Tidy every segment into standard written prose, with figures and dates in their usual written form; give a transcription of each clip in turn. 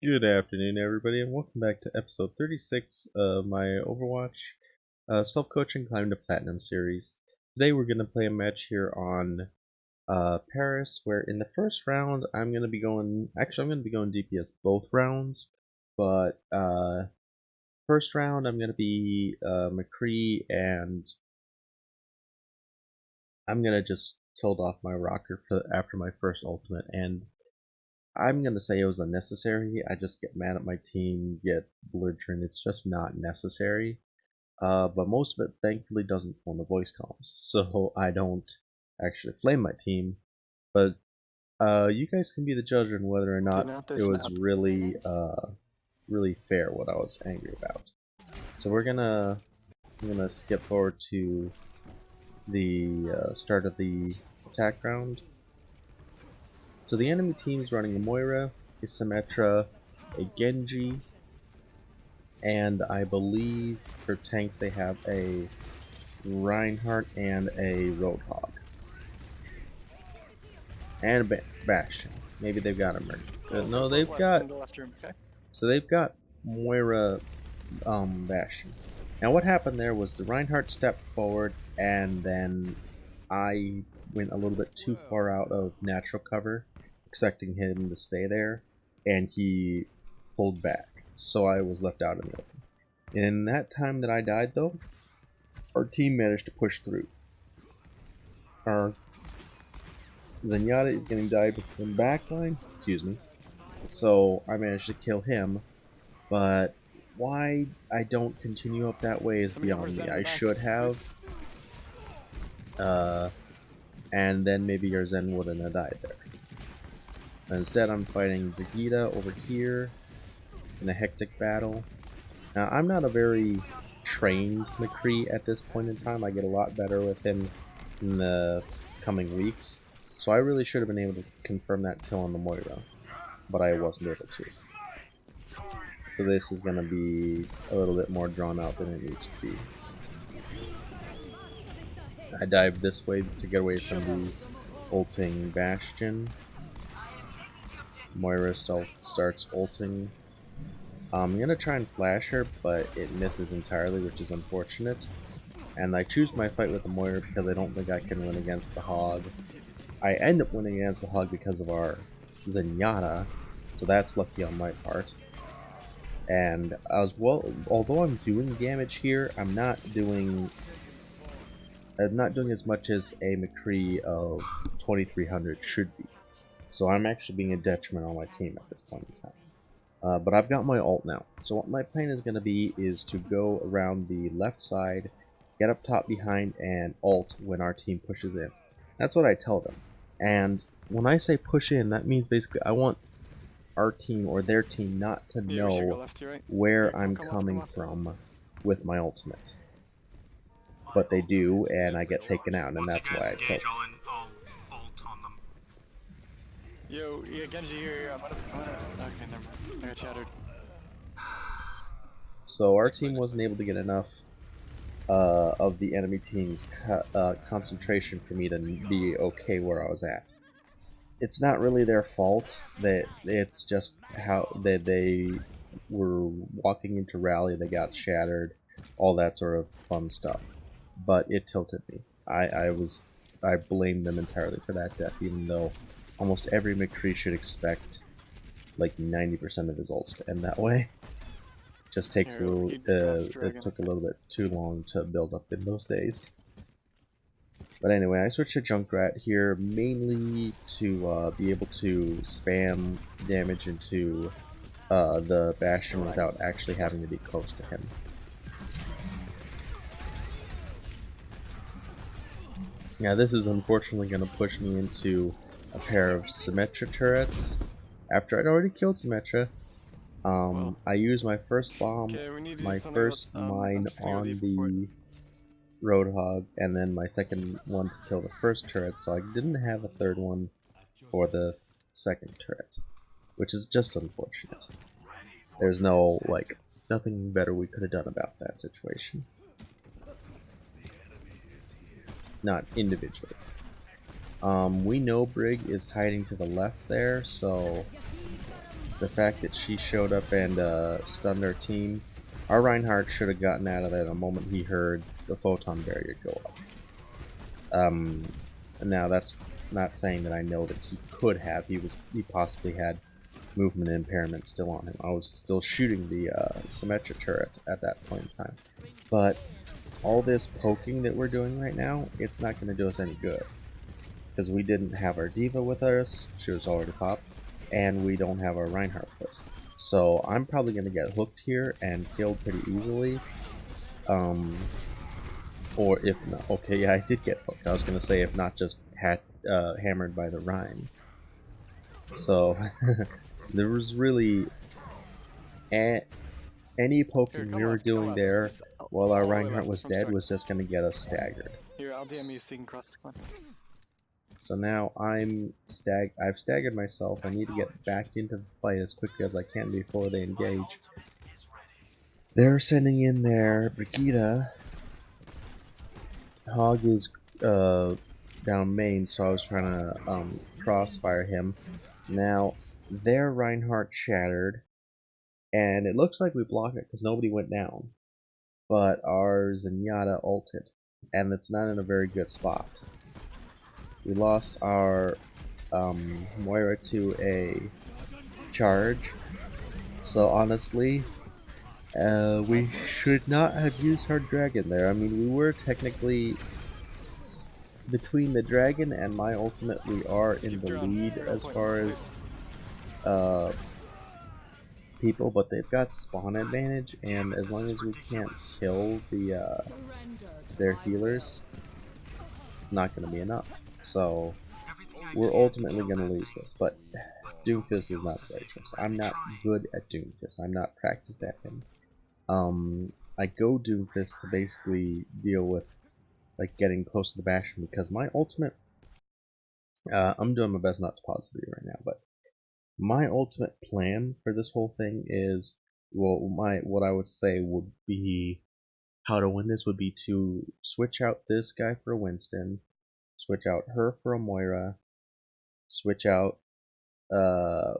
Good afternoon, everybody, and welcome back to episode 36 of my Overwatch self-coaching climb to platinum series. Today we're going to play a match here on Paris, where in the first round I'm going to be going DPS both rounds, but first round I'm going to be McCree, and I'm going to just tilt off my rocker after my first ultimate, and I'm going to say it was unnecessary. I just get mad at my team, get belligerent. It's just not necessary. But most of it thankfully doesn't form the voice comms, so I don't actually flame my team. But you guys can be the judge on whether or not it was really fair what I was angry about. So I'm gonna skip forward to the start of the attack round. So the enemy team is running a Moira, a Symmetra, a Genji, and I believe for tanks they have a Reinhardt and a Roadhog. And a Bastion. Maybe they've got a Merc. No, they've got... So they've got Moira Bastion. Now what happened there was the Reinhardt stepped forward, and then I went a little bit too far out of natural cover, expecting him to stay there, and he pulled back, so I was left out in the open. In that time that I died, though, our team managed to push through. Our Zenyatta is getting died from backline, so I managed to kill him, but why I don't continue up that way is beyond me. I should have, and then maybe your Zen wouldn't have died there. Instead, I'm fighting Vegeta over here in a hectic battle. Now, I'm not a very trained McCree at this point in time. I get a lot better with him in the coming weeks. So I really should have been able to confirm that kill on the Moira, but I wasn't able to. So this is going to be a little bit more drawn out than it needs to be. I dive this way to get away from the ulting Bastion. Moira still starts ulting. I'm gonna try and flash her, but it misses entirely, which is unfortunate. And I choose my fight with the Moira because I don't think I can win against the Hog. I end up winning against the Hog because of our Zenyatta, so that's lucky on my part. And as well, although I'm doing damage here, I'm not doing as much as a McCree of 2300 should be. So I'm actually being a detriment on my team at this point in time. But I've got my ult now. So what my plan is going to be is to go around the left side, get up top behind, and ult when our team pushes in. That's what I tell them. And when I say push in, that means basically I want our team or their team not to know where I'm coming from with my ultimate. But they do, and I get taken out, and that's why I tilt. Yo, yeah, Genji here. Okay, never mind. I got shattered. So our team wasn't able to get enough of the enemy team's concentration for me to be okay where I was at. It's not really their fault. It's just how they were walking into rally, they got shattered, all that sort of fun stuff. But it tilted me. I blamed them entirely for that death, even though almost every McCree should expect like 90% of his ults to end that way. Just takes a little. It took a little bit too long to build up in those days. But anyway, I switched to Junkrat here mainly to be able to spam damage into the Bastion without actually having to be close to him. Now this is unfortunately going to push me into a pair of Symmetra turrets. After I'd already killed Symmetra, I used my first bomb, my first mine on the Roadhog, and then my second one to kill the first turret, so I didn't have a third one for the second turret, which is just unfortunate. There's nothing better we could have done about that situation. Not individually. We know Brig is hiding to the left there, so the fact that she showed up and stunned our team, our Reinhardt should have gotten out of there the moment he heard the photon barrier go up. Now that's not saying that I know that he could have. He possibly had movement impairment still on him. I was still shooting the Symmetra turret at that point in time. But all this poking that we're doing right now, it's not going to do us any good. Because we didn't have our Diva with us, she was already popped, and we don't have our Reinhardt with us. So I'm probably going to get hooked here and killed pretty easily. Or if not, okay, yeah, I did get hooked. I was going to say if not just hammered by the Rhine. So there was really any poking we were doing there while our Reinhardt was dead was just going to get us staggered. Here, I'll DM you so you can cross the squad. So now I've staggered myself. I need to get back into the fight as quickly as I can before they engage. They're sending in their Brigida. Hog is down main, so I was trying to crossfire him. Now their Reinhardt shattered, and it looks like we blocked it because nobody went down. But our Zenyatta ulted, and it's not in a very good spot. We lost our Moira to a charge, so honestly, we should not have used our dragon there. I mean, we were technically between the dragon and my ultimate. We are in the lead as far as people, but they've got spawn advantage, and as long as we can't kill their healers, not going to be enough. So we're ultimately going to lose this, but Doomfist is not very good. I'm not good at Doomfist. I'm not practiced at him. I go Doomfist to basically deal with like getting close to the Bastion because my ultimate. I'm doing my best not to pause the video right now, but my ultimate plan for this whole thing is, well, what I would say would be how to win this would be to switch out this guy for a Winston, switch out her for a Moira, switch out the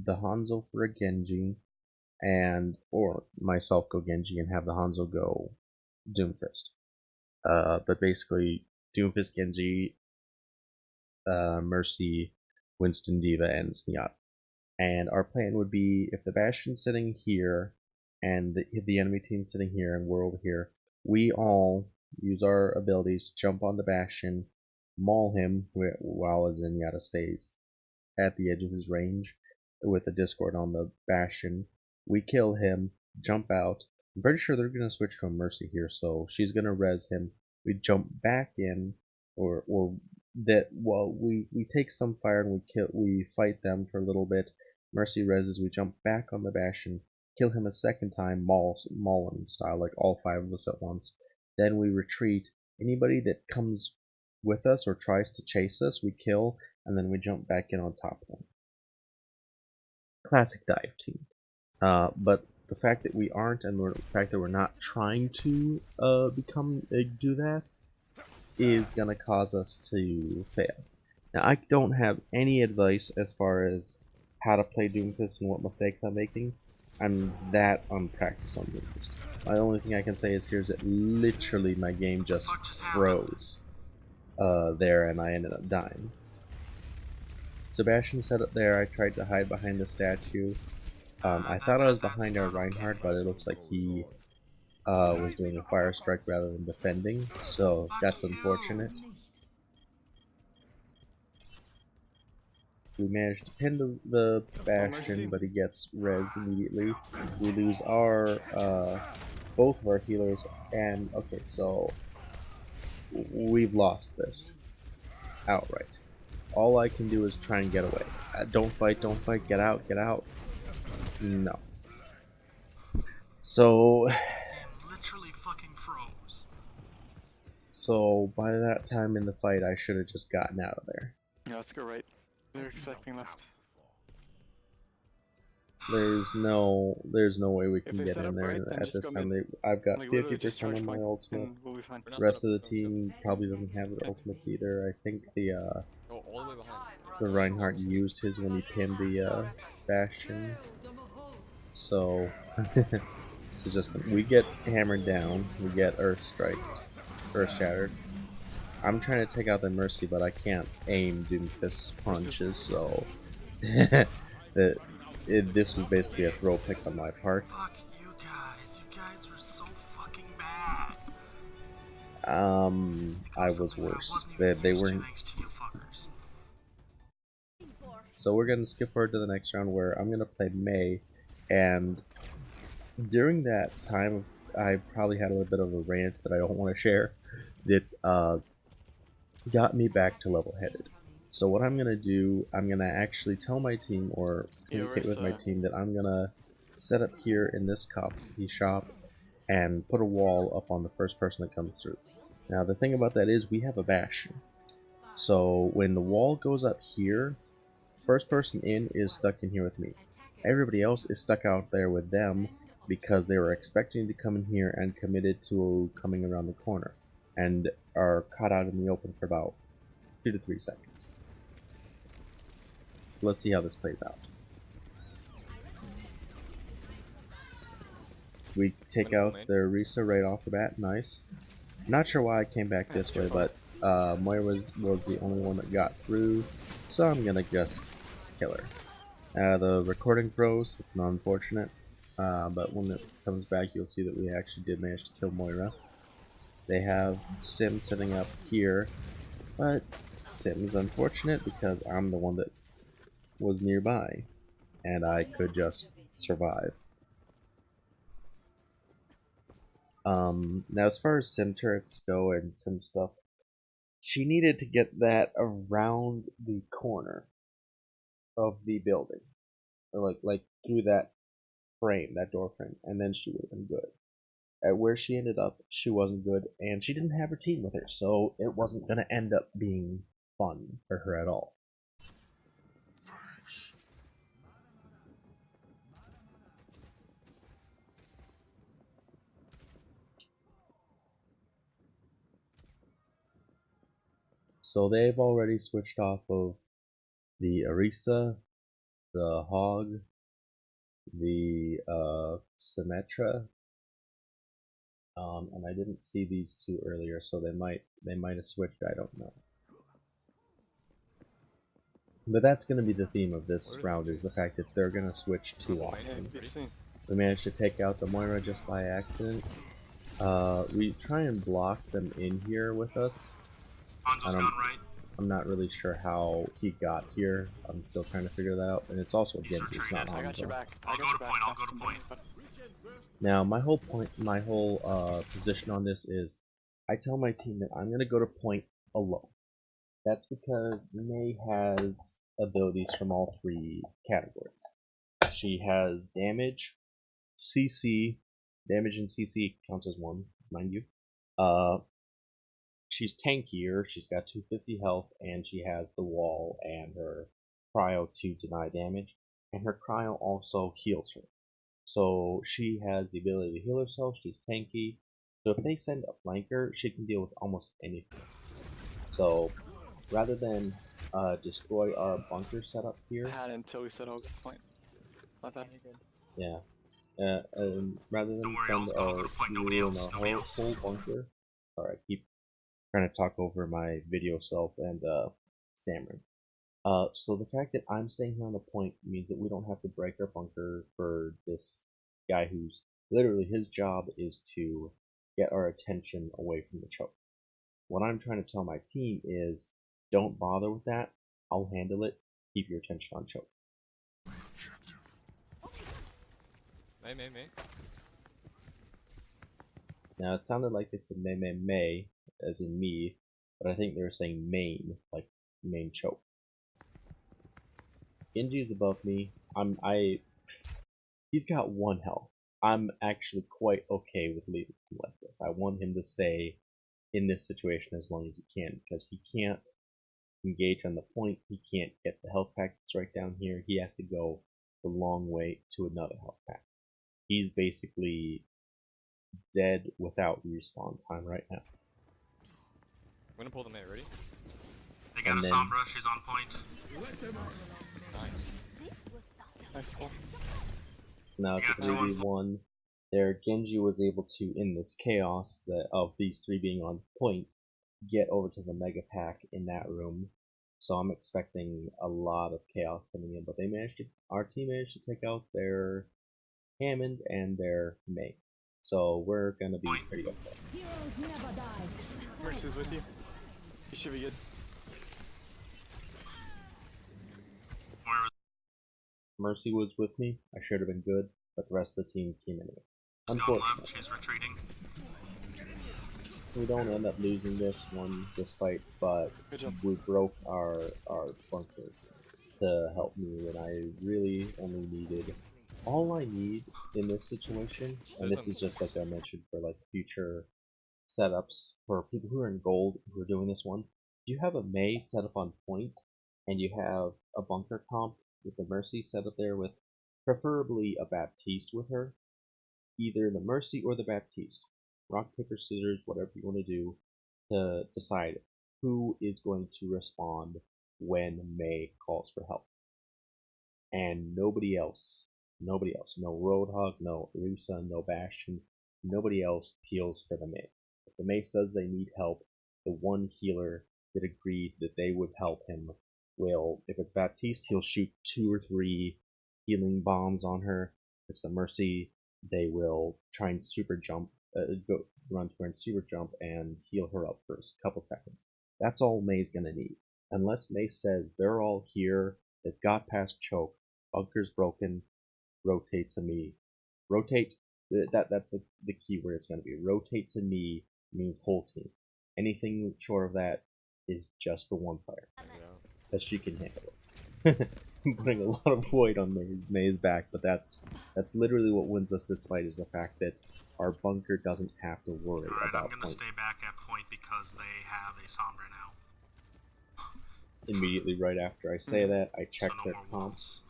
Hanzo for a Genji, or myself go Genji and have the Hanzo go Doomfist. But basically Doomfist, Genji, Mercy, Winston, Diva, and Zenyatta. And our plan would be if the Bastion's sitting here and the enemy team's sitting here and we're over here, we all use our abilities, jump on the Bastion, maul him while Zenyatta stays at the edge of his range with a Discord on the Bastion. We kill him, jump out. I'm pretty sure they're going to switch to a Mercy here, so she's going to res him. We jump back in, or that while we take some fire and we fight them for a little bit. Mercy reses, we jump back on the Bastion, kill him a second time, maul him style, like all 5 of us at once. Then we retreat. Anybody that comes with us or tries to chase us, we kill, and then we jump back in on top of them. Classic dive team. But the fact that we aren't, and the fact that we're not trying to do that, is gonna cause us to fail. Now, I don't have any advice as far as how to play Doomfist and what mistakes I'm making. I'm that unpracticed on Doomfist. My only thing I can say is here's that literally my game just froze there, and I ended up dying. Sebastian set up there. I tried to hide behind the statue. I thought I was behind our Reinhardt, but it looks like he was doing a fire strike rather than defending, so that's unfortunate. We managed to pin the Bastion, but he gets rezzed immediately. We lose our both of our healers, and okay, so we've lost this outright. All I can do is try and get away. Don't fight, get out, get out. No. So literally fucking froze. So by that time in the fight, I should have just gotten out of there. Yeah, let's go right. They're expecting left. There's no way we can get in there right, at this time. I've got like, 50% on my ultimate. We'll be fine. The rest of the team probably doesn't have their ultimates either. I think the Reinhardt used his when he pinned the Bastion. So this is just we get hammered down, we get Earth Shattered. I'm trying to take out the Mercy, but I can't aim Doomfist's punches, so this was basically a throw pick on my part. Fuck you guys. You guys were so fucking bad. I was worse. They They weren't. thanks to you fuckers. So we're gonna skip forward to the next round where I'm gonna play Mei, and during that time, I probably had a little bit of a rant that I don't want to share. That got me back to level-headed. So what I'm gonna do, I'm gonna actually tell my team or communicate with my team that I'm gonna set up here in this coffee shop and put a wall up on the first person that comes through. Now the thing about that is we have a bastion. So when the wall goes up here, first person in is stuck in here with me. Everybody else is stuck out there with them because they were expecting to come in here and committed to coming around the corner and are caught out in the open for about 2 to 3 seconds. Let's see how this plays out. We take out the Orisa right off the bat, nice. Not sure why I came back this way, but Moira was the only one that got through, so I'm gonna just kill her. The recording froze, it's unfortunate, but when it comes back you'll see that we actually did manage to kill Moira. They have Sim sitting up here, but Sim's unfortunate because I'm the one that was nearby, and I could just survive. Now as far as Sim turrets go and Sim stuff, she needed to get that around the corner of the building, or like through that frame, that door frame, and then she would have been good. At where she ended up, she wasn't good, and she didn't have her team with her, so it wasn't going to end up being fun for her at all. So they've already switched off of the Orisa, the Hog, the Symmetra, and I didn't see these two earlier, so they might have switched. I don't know. But that's going to be the theme of this round, is the fact that they're going to switch too often. We managed to take out the Moira just by accident. We try and block them in here with us. I'm not really sure how he got here. I'm still trying to figure that out, and it's also Genji, it's not Hanzo. I got your back. I'll go to point. Now my whole position on this is, I tell my team that I'm gonna go to point alone. That's because Mei has abilities from all 3 categories. She has damage, CC, damage and CC counts as 1, mind you. She's tankier, she's got 250 health, and she has the wall and her cryo to deny damage, and her cryo also heals her. So she has the ability to heal herself, she's tanky, so if they send a flanker, she can deal with almost anything. So rather than destroy our bunker setup here, I had it until we said oh good point. Not that good. yeah. Rather than send our whole bunker, sorry, I keep trying to talk over my video self and stammering. So the fact that I'm staying here on the point means that we don't have to break our bunker for this guy who's literally, his job is to get our attention away from the choke. What I'm trying to tell my team is, don't bother with that, I'll handle it, keep your attention on choke. Mei. Now it sounded like they said Mei, as in me, but I think they were saying main, like main choke. Genji is above me. He's got 1 health. I'm actually quite okay with leaving him like this. I want him to stay in this situation as long as he can, because he can't engage on the point, he can't get the health pack that's right down here, he has to go the long way to another health pack. He's basically dead without respawn time right now. I'm gonna pull the Mei, ready? They got a Sombra, she's on point. Nice. Nice pull. Now it's a Yeah, it's 3v1. There, Genji was able to, in this chaos of these three being on point, get over to the Mega Pack in that room. So I'm expecting a lot of chaos coming in, but our team managed to take out their Hammond and their Mei. So we're gonna be pretty okay. Mercy's with you. You should be good. Where was Mercy was with me. I should have been good, but the rest of the team came anyway. gone left? Unfortunately, She's retreating. we don't end up losing this fight, but Good job. we broke our bunker to help me when I really only needed. All I need in this situation, and this is just like I mentioned for like future setups for people who are in gold who are doing this one. If you have a Mei set up on point, and you have a bunker comp with the Mercy set up there with preferably a Baptiste with her, either the Mercy or the Baptiste. Rock, paper, scissors, whatever you want to do to decide who is going to respond when Mei calls for help. And nobody else. Nobody else. No Roadhog, no Orisa, no Bastion. Nobody else peels for the Mei. If the Mei says they need help, the one healer that agreed that they would help him will, if it's Baptiste, he'll shoot 2 or 3 healing bombs on her. If it's the Mercy, they will try and super jump, run to her and super jump and heal her up for a couple seconds. That's all Mei's gonna need. Unless Mei says they're all here, they've got past choke, bunker's broken, rotate to me. Rotate, that's the key word it's going to be. Rotate to me means whole team. Anything short of that is just the one player. Because she can handle it. I'm putting a lot of weight on Mei's back, but that's literally what wins us this fight, is the fact that our bunker doesn't have to worry Alright, about I'm gonna point. stay back at point because they have a Sombra now. Immediately right after I say that, I check So no their more comp, walls.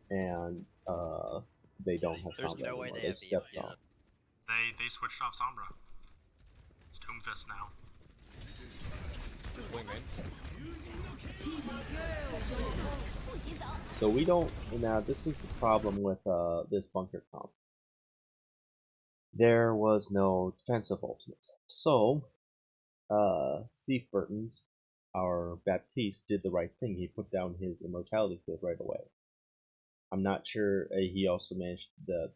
and they don't have There's Sombra no anymore. way they They have stepped Eva on. yet. They switched off Sombra. It's Doomfist now. Wing main. So we don't. Now this is the problem with this bunker comp. There was no defensive ultimate. So Steve Burton's, our Baptiste, did the right thing. He put down his immortality field right away. I'm not sure he also managed the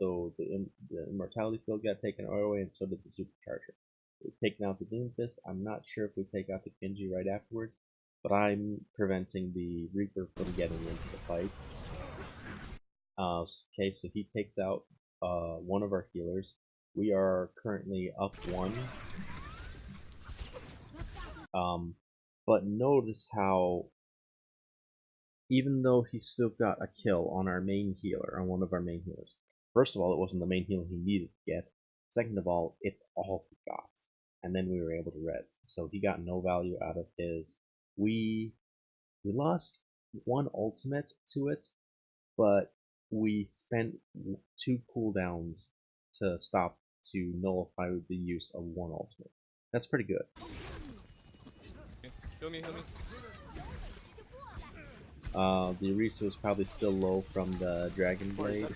immortality field got taken away, and so did the supercharger. We've taken out the Doomfist. I'm not sure if we take out the Genji right afterwards, but I'm preventing the Reaper from getting into the fight. Okay, so he takes out one of our healers. We are currently up 1. But notice how, even though he still got a kill on our main healer, on one of our main healers. First of all, it wasn't the main healer he needed to get. Second of all, it's all he got. And then we were able to res. So he got no value out of his. We lost 1 ultimate to it, but we spent 2 cooldowns to nullify the use of 1 ultimate. That's pretty good. Okay. Heal me, heal me. The Orisa was probably still low from the Dragon Blade,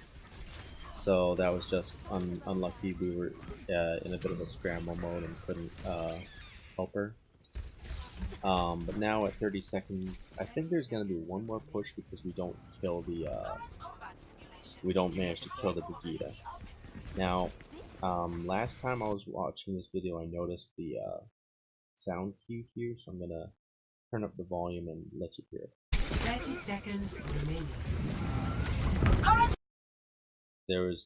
so that was just unlucky. We were in a bit of a scramble mode and couldn't help her. But now at 30 seconds, I think there's going to be one more push because we don't kill the we don't manage to kill the Vegeta. Now, last time I was watching this video, I noticed the sound cue here, so I'm gonna turn up the volume and let you hear it. 30 seconds remaining. There was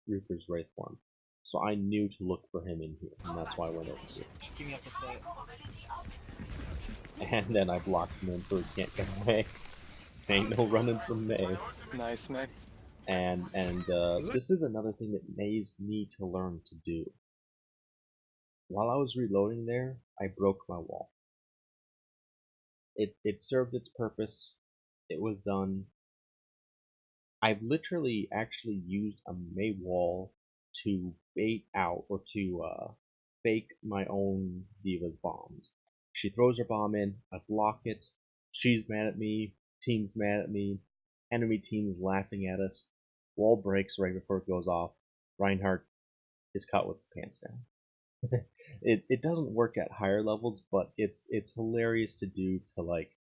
Reaper's Wraith form, so I knew to look for him in here, and that's why I went over here. Give me up to fight. And then I blocked him in so he can't get away. Ain't no running from Mei. Nice, man. And this is another thing that Mei's need to learn to do. While I was reloading there, I broke my wall. It served its purpose. It was done. I've literally actually used a Mei wall to bait out or to fake my own Diva's bombs. She throws her bomb in, I block it, she's mad at me, team's mad at me, enemy team is laughing at us. Wall breaks right before it goes off. Reinhardt is caught with his pants down. It doesn't work at higher levels, but it's hilarious to do to like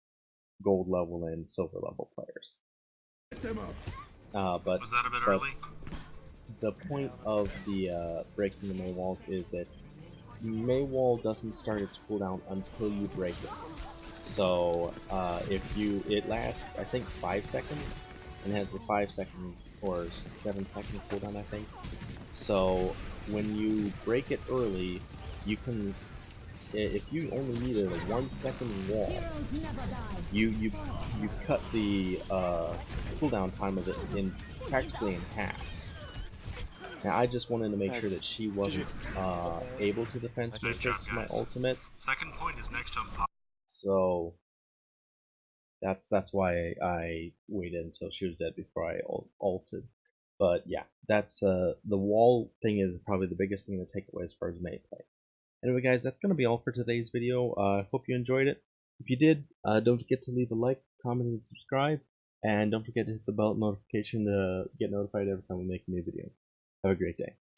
gold level and silver level players. But Was that a bit but early? the point of the breaking the May walls is that May wall doesn't start its cooldown until you break it. So if it lasts I think 5 seconds and has a 5-second or 7-second cooldown I think. So when you break it early, you can, if you only needed a 1-second wall, you cut the cooldown time of it in practically in half. Now I just wanted to make sure that she wasn't able to defend me Nice job, because my guys. ultimate. Second point is next jump pop. So that's why I waited until she was dead before I ulted. But yeah, that's the wall thing is probably the biggest thing to take away as far as May play. Anyway guys, that's going to be all for today's video. I hope you enjoyed it. If you did, don't forget to leave a like, comment, and subscribe. And don't forget to hit the bell notification to get notified every time we make a new video. Have a great day.